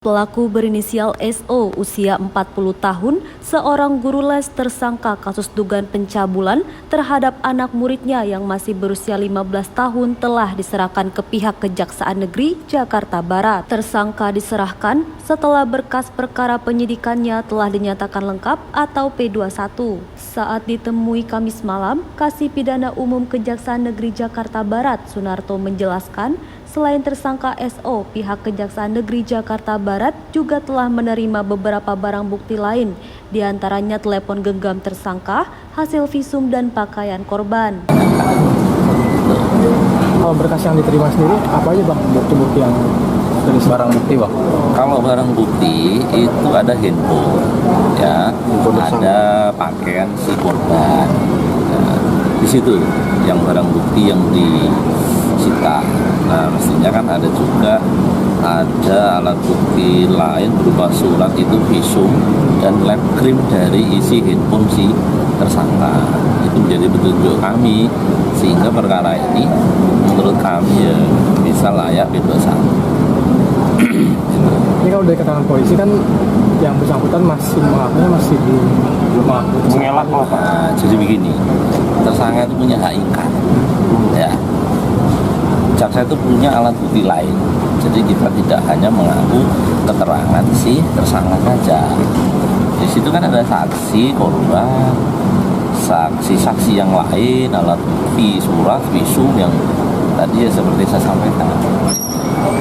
Pelaku berinisial SO usia 40 tahun, seorang guru les tersangka kasus dugaan pencabulan terhadap anak muridnya yang masih berusia 15 tahun telah diserahkan ke pihak Kejaksaan Negeri Jakarta Barat. Tersangka diserahkan setelah berkas perkara penyidikannya telah dinyatakan lengkap atau P21. Saat ditemui Kamis malam, Kasih Pidana Umum Kejaksaan Negeri Jakarta Barat, Sunarto menjelaskan, selain tersangka SO, pihak Kejaksaan Negeri Jakarta Barat juga telah menerima beberapa barang bukti lain, diantaranya telepon genggam tersangka, hasil visum dan pakaian korban. Kalau berkas yang diterima sendiri, apa aja Bang bukti-bukti yang tulis? Barang bukti Bang? Kalau barang bukti itu ada handphone, ya, ada pakaian si korban. Nah, di situ yang barang bukti yang disita. Nah, mestinya kan ada juga alat bukti lain berupa surat itu visum dan lab krim dari isi handphone si tersangka. Itu menjadi petunjuk kami sehingga perkara ini menurut kami ya bisa layak P21. Ini kalau dari keterangan polisi kan yang bersangkutan masih belum mengaku. Mengelak apa? Nah, jadi begini, tersangka itu punya hak ingkar, ya. Jaksa itu punya alat bukti lain, jadi kita tidak hanya mengaku keterangan si tersangka saja. Di situ kan ada saksi korban, saksi-saksi yang lain, alat bukti, surat, visum yang tadi ya seperti saya sampaikan.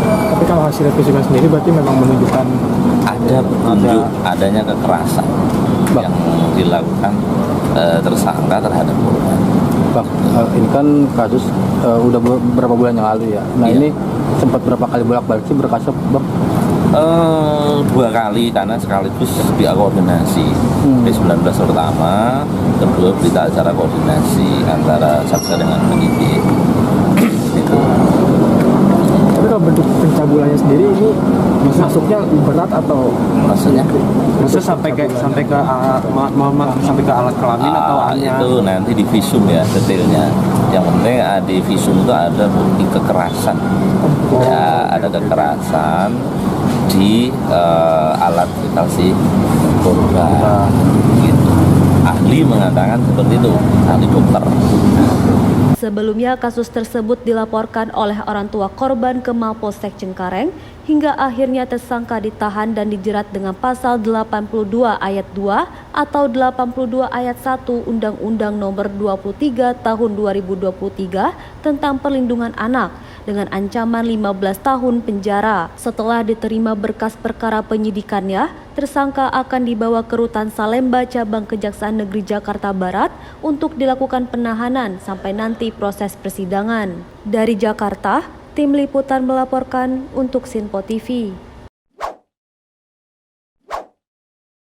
Tapi kalau hasil visum sendiri berarti memang menunjukkan ada petunjuk adanya kekerasan yang dilakukan tersangka terhadap korban. Bang, ini kan kasus udah beberapa bulan yang lalu ya. Nah, iya. Ini sempat berapa kali bolak-balik sih berkasnya, Bang? 2 kali karena sekaligus pihak koordinasi. P19 pertama, kedua berita acara koordinasi antara jaksa dengan penyidik. Itu. Tapi kalau bentuk pencabulannya sendiri ini masuknya berat atau Maksudnya sampai ke alat kelamin atau hanya itu nanti di visum ya detailnya. Yang penting di visum itu ada bukti kekerasan. Ya, ada kekerasan di alat vital si korban. Gitu. Ahli mengatakan seperti itu, ahli dokter. Sebelumnya kasus tersebut dilaporkan oleh orang tua korban ke Mapolsek Cengkareng hingga akhirnya tersangka ditahan dan dijerat dengan pasal 82 ayat 2 atau 82 ayat 1 Undang-Undang Nomor 23 Tahun 2023 tentang Perlindungan Anak dengan ancaman 15 tahun penjara. Setelah diterima berkas perkara penyidikannya, tersangka akan dibawa ke Rutan Salemba Cabang Kejaksaan Negeri Jakarta Barat untuk dilakukan penahanan sampai nanti proses persidangan. Dari Jakarta, Tim Liputan melaporkan untuk Sinpo TV.